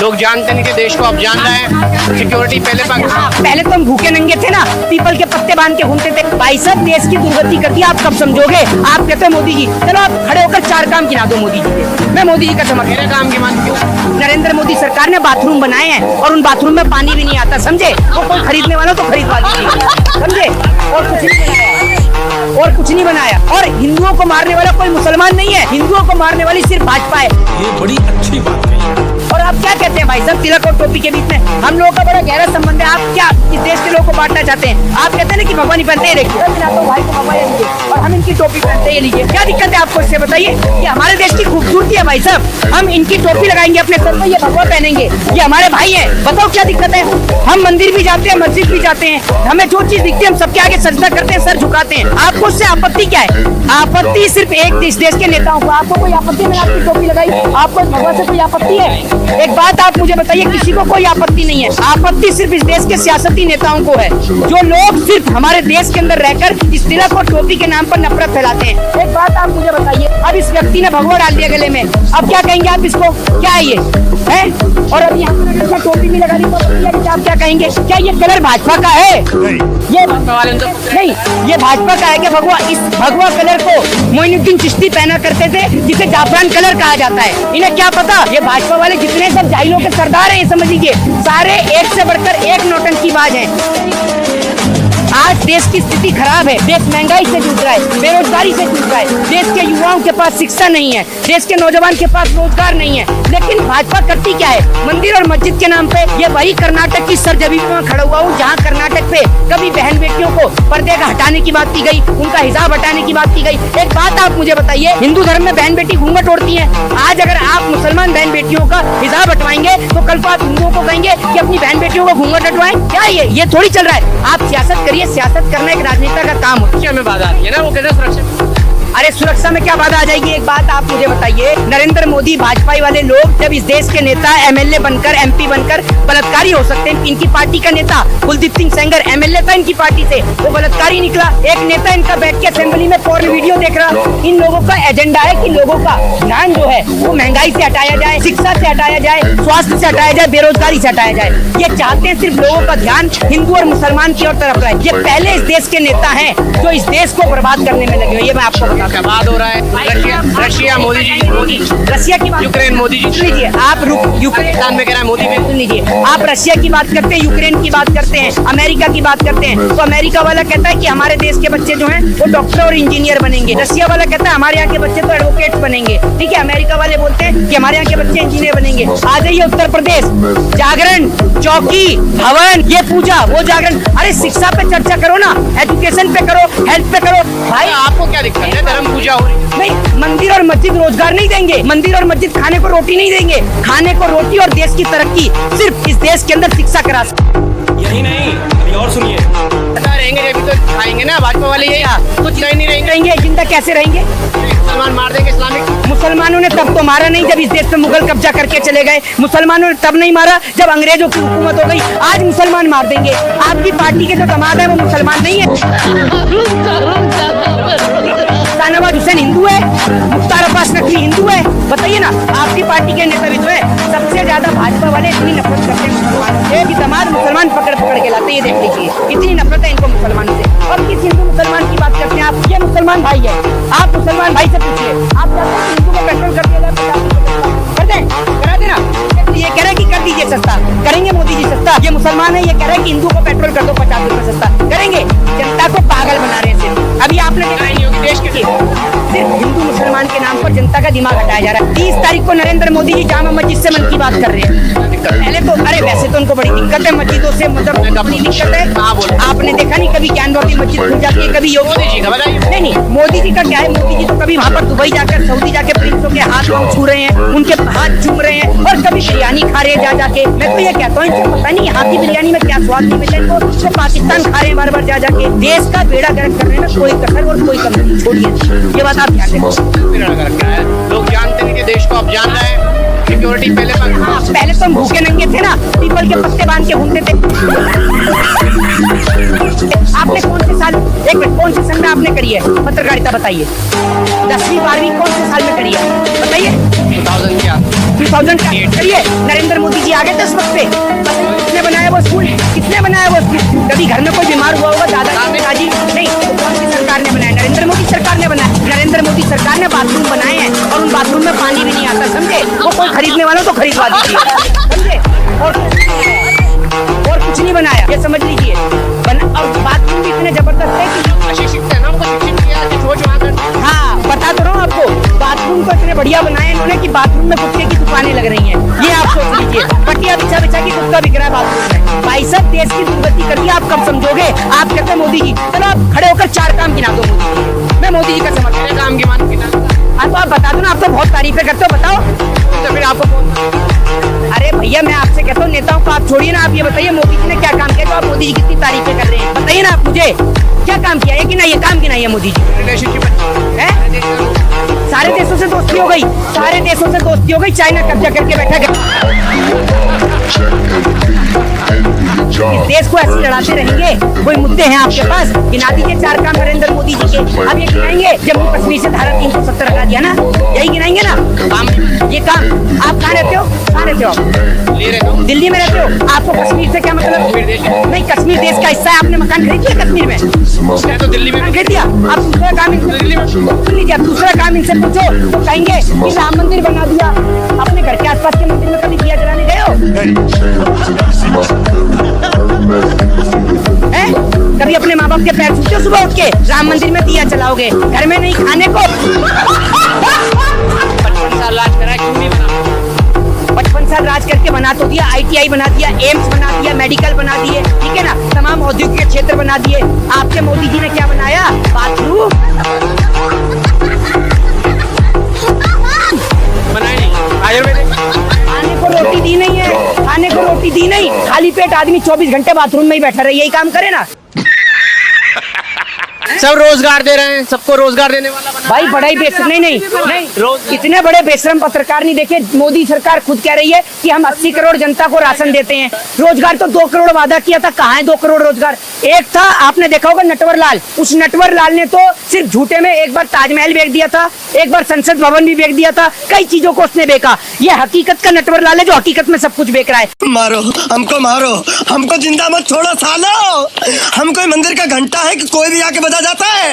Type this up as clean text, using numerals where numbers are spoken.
लोग जानते नहीं कि देश को अब जान रहे हैं। सिक्योरिटी पहले तो हम भूखे नंगे थे ना, पीपल के पत्ते बांध के घूमते थे। भाई साहब देश की दुर्गति कर दी, आप कब समझोगे? आप कहते हैं मोदी जी, चलो आप खड़े होकर 4 काम गिना दो मोदी जी के। मैं मोदी जी का समझ मेरे काम की मान क्यों? नरेंद्र मोदी सरकार ने बाथरूम बनाए हैं और उन बाथरूम में पानी भी नहीं आता, समझे? वो कोई खरीदने वाला तो खरीदवा दीजिए, समझे? और कुछ नहीं बनाया, और कुछ नहीं बनाया। और हिंदुओं को मारने वाला कोई मुसलमान नहीं है, हिंदुओं को मारने वाली सिर्फ भाजपा है। ये बड़ी अच्छी बात है। और आप क्या कहते हैं भाई साहब, तिलक और टोपी के बीच में हम लोगों का बड़ा गहरा संबंध है। आप क्या इस देश के लोगों को बांटना चाहते हैं? आप कहते हैं ना कि भगवान ही पहनते हैं, देखिए भाई को भगवान लीजिए और हम इनकी टोपी पहनते हैं, लीजिए। क्या दिक्कत है आपको इससे बताइए? ये हमारे देश की खूबसूरती है भाई साहब। हम इनकी टोपी लगाएंगे अपने सर पर, ये भगवा पहनेंगे, ये हमारे भाई है। बताओ क्या दिक्कत है? हम मंदिर भी जाते हैं, मस्जिद भी जाते हैं, हमें जो चीज दिखती है हम सबके आगे सजदा करते हैं, सर झुकाते हैं। आपको उससे आपत्ति क्या है? आपत्ति सिर्फ एक इस देश के नेताओं को। आपको कोई आपत्ति? मैंने आपकी टोपी लगाई, आपको भगवा से कोई आपत्ति है? एक बात आप मुझे बताइए, किसी को कोई आपत्ति नहीं है। आपत्ति सिर्फ इस देश के सियासती नेताओं को है, जो लोग सिर्फ हमारे देश के अंदर रहकर इस तिलक और टोपी के नाम पर नफरत फैलाते हैं। एक बात आप मुझे बताइए, अब इस व्यक्ति ने भगवा डाल दिया गले में, अब क्या कहेंगे आप इसको? क्या है ये है? और अब यहाँ पर टोपी भी लगा दी तो आप क्या कहेंगे? क्या ये कलर भाजपा का है? ये नहीं, ये भाजपा का है क्या भगवा? इस भगवा कलर को मोइनुद्दीन चिश्ती पहना करते थे, जिसे जाफरान कलर कहा जाता है। इन्हें क्या पता? ये भाजपा वाले जितने सब जाहिलों के सरदार हैं, समझ लीजिए सारे एक से बढ़कर एक नौटंकीबाज हैं। आज देश की स्थिति खराब है, देश महंगाई से जूझ रहा है, बेरोजगारी से जूझ रहा है, देश के युवाओं के पास शिक्षा नहीं है, देश के नौजवान के पास रोजगार नहीं है। लेकिन भाजपा करती क्या है? मंदिर और मस्जिद के नाम पे ये वही कर्नाटक की सरजमीन में खड़ा हुआ हूँ, जहाँ कर्नाटक पे कभी बहन बेटियों को पर्दे का हटाने की बात की गई, उनका हिजाब हटाने की बात की गई। एक बात आप मुझे बताइए, हिंदू धर्म में बहन बेटी घूंघट ओढ़ती है। आज अगर आप मुसलमान बहन बेटियों का हिजाब हटवाएंगे तो कल को आप हिंदुओं को कहेंगे कि अपनी बहन बेटियों को घूंघट हटवाएं? क्या ये थोड़ी चल रहा है। आप सियासत करिए, सियासत करना एक राजनेता का काम होता है। क्या में बाधा आती है ना, वो कहते हैं सुरक्षा। अरे सुरक्षा में क्या बाधा आ जाएगी? एक बात आप मुझे बताइए, नरेंद्र मोदी भाजपा वाले लोग जब इस देश के नेता एमएलए बनकर, एमपी बनकर बलात्कारी हो सकते हैं। इनकी पार्टी का नेता कुलदीप सिंह सेंगर एमएलए था इनकी पार्टी से, वो बलात्कारी निकला। एक नेता इनका बैठ के असेंबली में पोर्न वीडियो देख रहा। इन लोगों का एजेंडा है कि लोगों का ध्यान जो है वो महंगाई से हटाया जाए, शिक्षा से हटाया जाए, स्वास्थ्य से हटाया जाए, बेरोजगारी से हटाया जाए। ये चाहते हैं सिर्फ लोगों का ध्यान हिंदू और मुसलमान की ओर तरफ रहे। ये पहले इस देश के नेता हैं जो इस देश को बर्बाद करने में लगे हुए। ये मैं आपको बताता हूं। क्या बात हो रहा है? रशिया मोदी जी, रशिया की बात, यूक्रेन मोदी जी लीजिए आप। यूक्रेन में कह रहा है मोदी भी। सुन लीजिए, आप रशिया की बात करते हैं, यूक्रेन की बात करते हैं, अमेरिका की बात करते हैं, तो अमेरिका वाला कहता है कि हमारे देश के बच्चे जो हैं वो डॉक्टर और इंजीनियर बनेंगे। रशिया वाला कहता है हमारे यहाँ के बच्चे तो एडवोकेट बनेंगे। ठीक है, अमेरिका वाले बोलते हैं कि हमारे यहाँ के बच्चे इंजीनियर बनेंगे। आ जाइए उत्तर प्रदेश, जागरण, चौकी, हवन, ये पूजा, वो जागरण। अरे शिक्षा पे चर्चा करो ना, एजुकेशन पे करो, हेल्थ पे करो। भाई आपको क्या दिक्कत है? धर्म पूजा हो रही है। नहीं, मंदिर और मस्जिद रोजगार नहीं देंगे, मंदिर और मस्जिद खाने को रोटी नहीं देंगे। खाने को रोटी और देश की तरक्की सिर्फ इस देश के अंदर शिक्षा करा सकते। यही नहीं, अभी और सुनिए। रहेंगे जब तो खाएंगे ना भाजपा वाले, यही कुछ नहीं रहेंगे। जिंदा कैसे रहेंगे? मुसलमान मार देंगे इस्लामिक। मुसलमानों ने तब तो मारा नहीं जब इस देश पे मुगल कब्जा करके चले गए। मुसलमानों ने तब नहीं मारा जब अंग्रेजों की हुकूमत हो गई। आज मुसलमान मार देंगे। आपकी पार्टी के जो दामाद है वो मुसलमान नहीं है। शाहनवाज हुसैन हिंदू है, मुख्तार अब्बास नकवी हिंदू है। बताइए ना, आपकी पार्टी के नेता भी तो है। सबसे ज्यादा भाजपा वाले इतनी नफरत करते हैं मुसलमानों से कि दामाद मुसलमान पकड़ के लाते हैं। ये देख लीजिए, इतनी नफरत है इनको मुसलमानों से। और किस हिंदू मुसलमान की बात करते हैं आप? ये मुसलमान भाई है, आप मुसलमान भाई से पूछिए। आप चाहते हैं हिंदू को पेट्रोल कर दिया कर दें, करा देना। ये कह रहे हैं कि कर दीजिए सस्ता, करेंगे मोदी जी सस्ता। ये मुसलमान है, ये कह रहे हैं कि हिंदू को पेट्रोल कर दो 50 रुपए सस्ता, करेंगे? जनता को पागल बना रहे हैं। अभी आपने देखा नहीं होगी देश के सिर्फ हिंदू मुसलमान के नाम पर जनता का दिमाग हटाया जा रहा है। 30 तारीख को नरेंद्र मोदी जी जामा मस्जिद से मन की बात कर रहे हैं। पहले तो अरे वैसे तो उनको बड़ी दिक्कत है मस्जिदों से, मतलब अपनी दिक्कत है। आपने देखा नहीं कभी ज्ञानवापी मस्जिद खुल जाती है, कभी योगी जी का बताइए। नहीं, मोदी जी का क्या है? मोदी जी तो कभी वहाँ पर दुबई जाकर, सऊदी जाके प्रिंसों के हाथ छू रहे हैं, उनके हाथ चूम रहे हैं, और कभी बिरयानी खा रहे हैं जाके। मैं तो ये कहता हूँ इनको पता नहीं यहाँ की बिरयानी में क्या स्वाद नहीं मिलता इनको, तो पाकिस्तान खा रहे हैं बार बार जाके। देश का बेड़ा गर्क कर रहे हैं ना, कोई कसर और कोई कमी नहीं। छोड़िए, ये बात आप ध्यान दें। लोग जानते नहीं कि देश को अब जान रहे हैं। सिक्योरिटी पहले तो हम भूखे नंगे थे ना, पीपल के पत्ते बांध के घूमते थे। आपने कौन से साल, एक मिनट, कौन से सन में आपने करी है पत्रकारिता? बताइए। 10वीं 12वीं कौन से साल में करी है? बताइए। 2000 क्या? 2000 करिए। नरेंद्र मोदी जी आ गए थे उस वक्त पे, किसने बनाया वो स्कूल, किसने बनाया वो स्कूल? कभी घर में कोई बीमार हुआ होगा दादा दादी? नहीं, तो कौन सी सरकार ने बनाया? नरेंद्र मोदी सरकार ने बनाया। नरेंद्र मोदी सरकार ने बाथरूम बनाए हैं और उन बाथरूम में पानी भी नहीं आता, समझे? वो कोई खरीदने वाला तो खरीदवा दीजिए, समझे? और कुछ नहीं बनाया, ये समझ लीजिए। और बाथरूम भी इतने जबरदस्त है कि अशिक्षित है ना, उनको शिक्षित किया कि सोच वहाँ कर। हाँ, बता तो रहा हूँ आपको, बाथरूम तो इतने बढ़िया बनाए इन्होंने कि बाथरूम में कुत्ते की दुकानें लग रही हैं। ये आप सोच लीजिए, पटिया बिछा बिछा के कुत्ता बिक रहा है बाथरूम में। भाई साहब, देश की दुर्गति कर दी, आप कब समझोगे? आप कहते हैं मोदी जी, चलो आप खड़े होकर 4 काम गिना दो मोदी जी। मैं मोदी जी का समर्थन। मेरे काम की मान गिना। हाँ तो आप बता दो ना, आप तो बहुत तारीफें करते हो, बताओ। तो फिर आपको कौन? अरे भैया, मैं आपसे कहता हूँ, नेताओं को आप छोड़िए ना, आप ये बताइए मोदी जी ने क्या काम किया जो आप मोदी जी की इतनी तारीफें कर रहे हैं? बताइए ना आप मुझे, क्या काम किया है कि ना, ये काम गिनाइए मोदी जी रिलेशनशिप है। सारे देशों से दोस्ती हो गई, सारे देशों से दोस्ती हो गई, चाइना कब्जा करके बैठा गया। देश को ऐसे लड़ाते रहेंगे? कोई मुद्दे हैं आपके पास? गिना दीजिए 4 काम नरेंद्र मोदी जी के। अब ये गिनाएंगे, जम्मू कश्मीर से धारा 370 हटा दिया ना, यही गिनाएंगे ना काम? ये काम। आप कहाँ रहते हो? कहाँ रहते हो आप? ले रहे हो। दिल्ली में रहते हो। आपको कश्मीर से क्या मतलब? नहीं, कश्मीर देश का हिस्सा है। आपने मकान खरीद लिया कश्मीर में? मैं तो दिल्ली में मकान खरीद लिया। आप दूसरा काम इनसे सुन लीजिए, आप दूसरा काम इनसे पूछो तो कहेंगे कि राम मंदिर बना दिया। अपने घर के आसपास के मंदिर में कभी दिया जलाने गए हो? कभी अपने माँ बाप के पैर छूते हो सुबह उठ के? राम मंदिर में दिया जलाओगे, घर में नहीं खाने को। 55 साल राज करा, क्यों नहीं बना? 55 साल राज करके बना तो दिया, ITI बना दिया, एम्स बना दिया, मेडिकल बना दिए, ठीक है ना, तमाम औद्योगिक क्षेत्र बना दिए। आपके मोदी जी ने क्या बनाया? बाथरूम बनाए नहीं। आयुर्वेदिक खाने को रोटी दी नहीं है, खाने को रोटी दी नहीं, खाली पेट आदमी 24 घंटे बाथरूम में ही बैठा रहे, यही काम करे ना। सब रोजगार दे रहे हैं, सबको रोजगार देने वाला बना। भाई बड़ा ही बेशरम, नहीं, इतने बड़े बेशरम पत्रकार नहीं देखे। मोदी सरकार खुद कह रही है कि हम 80 करोड़ जनता को राशन देते हैं। रोजगार तो 2 करोड़ वादा किया था, कहाँ है 2 करोड़ रोजगार? एक था, आपने देखा होगा, नटवर लाल। उस नटवर लाल ने तो सिर्फ झूठे में एक बार ताजमहल बेच दिया था, एक बार संसद भवन भी बेच दिया था, कई चीजों को उसने बेचा। ये हकीकत का नटवर लाल है जो हकीकत में सब कुछ बेच रहा है। मारो हमको जिंदा मत छोड़ो सालो। हम कोई मंदिर का घंटा है कि कोई भी आके बजा जाता है।